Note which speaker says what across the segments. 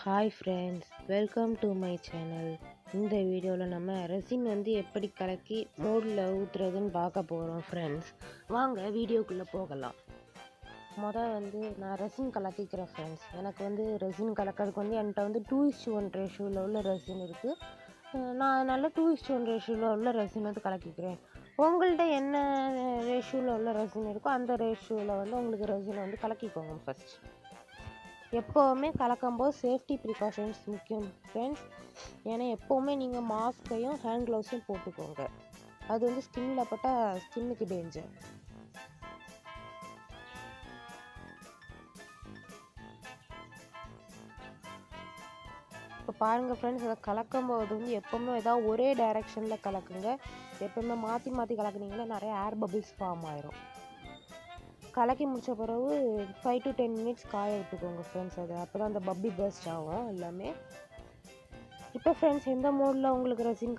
Speaker 1: Hi friends, welcome to my channel. இந்த வீடியோவில் நம்ம ரெசின் எப்படி கலக்கி மோல்டில் ஊற்றுறதுன்னு பார்க்க போகிறோம் ஃப்ரெண்ட்ஸ். வாங்க வீடியோக்குள்ளே போகலாம். நான் ரெசின் கலக்கிக்கிறேன் ஃப்ரெண்ட்ஸ். எனக்கு ரெசின் கலக்கிறதுக்கு என்கிட்ட 2:1 ரேஷியோவில் உள்ள ரெசின் இருக்குது. நான் அதனால் 2:1 ரேஷியோவில் உள்ள ரெசின் கலக்கிக்கிறேன். உங்கள்கிட்ட என்ன ரேஷியோவில் உள்ள ரெசின் இருக்கோ அந்த ரேஷியோவில் உங்களுக்கு ரெசின் கலக்கிக்கோங்க ஃபஸ்ட். எப்போவுமே கலக்கும்போது சேஃப்டி ப்ரிகாஷன்ஸ் முக்கியம் ஃப்ரெண்ட்ஸ். ஏன்னா எப்போவுமே நீங்கள் மாஸ்கையும் ஹேண்ட் க்ளவுஸையும் போட்டுக்கோங்க. அது ஸ்கின்னில் பட்டால் ஸ்கின்னுக்கு டேஞ்சர். இப்போ பாருங்கள் ஃப்ரெண்ட்ஸ், அதை கலக்கும்போது எப்போவுமே ஏதாவது ஒரே டைரெக்ஷனில் கலக்குங்க. எப்போவுமே மாற்றி மாற்றி கலக்குனீங்கன்னா நிறைய ஏர் பபிள்ஸ் ஃபார்ம் ஆயிரும். கலக்கி முடித்த பிறகு 5 to 10 மினிட்ஸ் காய விட்டுக்கோங்க ஃப்ரெண்ட்ஸ். அது அப்போ தான் அந்த பப்பி பர்ஸ்ட் ஆகும் எல்லாமே. இப்போ ஃப்ரெண்ட்ஸ், எந்த மோல்டில் உங்களுக்கு ரெசின்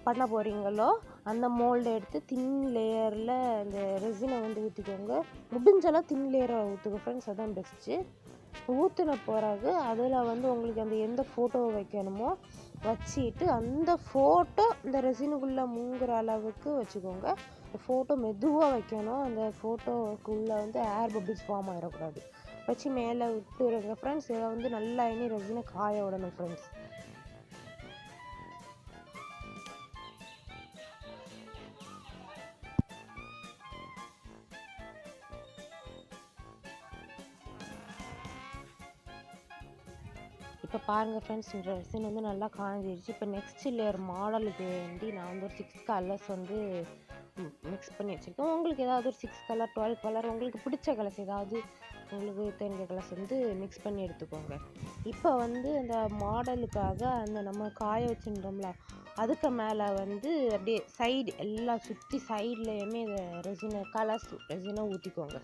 Speaker 1: பண்ண போகிறீங்களோ அந்த மோல்டை எடுத்து தின் லேயரில் அந்த ரெசினை ஊற்றிக்கோங்க. முடிஞ்சளவு தின் லேயரை ஊற்றுங்க ஃப்ரெண்ட்ஸ், அதுதான் பெஸ்ட்டு. ஊற்றின பிறகு அதில் உங்களுக்கு அந்த எந்த ஃபோட்டோவை வைக்கணுமோ வச்சுட்டு அந்த ஃபோட்டோ இந்த ரெசினுக்குள்ளே முங்குற அளவுக்கு வச்சுக்கோங்க. ஃபோட்டோ மெதுவாக வைக்கணும். அந்த ஃபோட்டோக்குள்ளே ஏர் பபிள்ஸ் ஃபார்ம் ஆகிடக்கூடாது. வச்சு மேலே விட்டுருங்க ஃப்ரெண்ட்ஸ். இதை நல்லா இனி ரெசினை காய விடணும் ஃப்ரெண்ட்ஸ். இப்போ பாருங்கள் ஃப்ரெண்ட்ஸ், இந்த ரெசின் நல்லா காஞ்சிடுச்சு. இப்போ நெக்ஸ்ட் லேயர் மாடலுக்கு வேண்டி நான் ஒரு 6 கலர்ஸ் மிக்ஸ் பண்ணி வச்சுருக்கேன். உங்களுக்கு ஏதாவது ஒரு 6 கலர் 12 கலர் உங்களுக்கு பிடிச்ச கலர்ஸ் ஏதாவது உங்களுக்கு தெரிஞ்ச கலர்ஸ் மிக்ஸ் பண்ணி எடுத்துக்கோங்க. இப்போ அந்த மாடலுக்காக அந்த நம்ம காய வச்சுருந்தோம்ல அதுக்கு மேலே அப்படியே சைடு எல்லாம் சுற்றி சைட்லேயுமே இதை ரெசினை ஊற்றிக்கோங்க.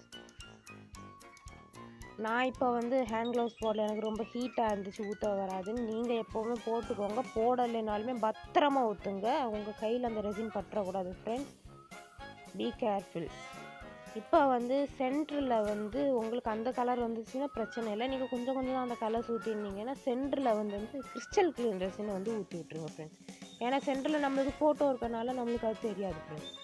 Speaker 1: நான் இப்போ ஹேண்ட் க்ளவுஸ் போடல, எனக்கு ரொம்ப ஹீட்டாக இருந்துச்சு, ஊற்ற வராதுன்னு. நீங்கள் எப்போவுமே போட்டுக்கோங்க. போடலைனாலுமே பத்திரமா ஊற்றுங்க. உங்கள் கையில் அந்த ரெசின் பற்றக்கூடாது ஃப்ரெண்ட்ஸ். Be careful. இப்போ சென்டரில் உங்களுக்கு அந்த கலர் வந்துச்சுன்னா பிரச்சனை இல்லை. நீங்கள் கொஞ்சம் கொஞ்சம் அந்த கலர்ஸ் ஊற்றிருந்தீங்கன்னா சென்டரில் கிறிஸ்டல் க்ளீன் ரெசினை ஊற்றி விட்ருங்க ஃப்ரெண்ட்ஸ். ஏன்னா சென்டரில் நம்மளுக்கு ஃபோட்டோ இருக்கனால நம்மளுக்கு அது தெரியாது ஃப்ரெண்ட்ஸ்.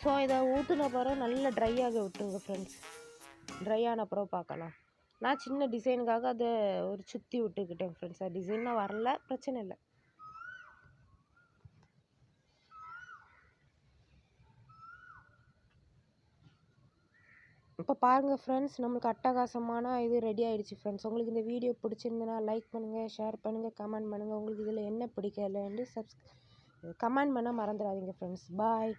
Speaker 1: ஸோ இதை ஊற்றின பிறகு நல்லா ட்ரை ஆக விட்டுருங்க ஃப்ரெண்ட்ஸ். ட்ரை ஆன பிறகு பார்க்கலாம். நான் சின்ன டிசைனுக்காக அதை ஒரு சுற்றி விட்டுக்கிட்டேன் ஃப்ரெண்ட்ஸ். அது டிசைனாக வரல, பிரச்சனை இல்லை. இப்போ பாருங்கள் ஃப்ரெண்ட்ஸ், நம்மளுக்கு அட்டகாசமான இது ரெடி ஆகிடுச்சு ஃப்ரெண்ட்ஸ். உங்களுக்கு இந்த வீடியோ பிடிச்சிருந்துன்னா லைக் பண்ணுங்கள், ஷேர் பண்ணுங்கள், கமெண்ட் பண்ணுங்கள். உங்களுக்கு இதில் என்ன பிடிக்கலன்னு கமெண்ட் பண்ண மறந்துடாதீங்க ஃப்ரெண்ட்ஸ். பாய்.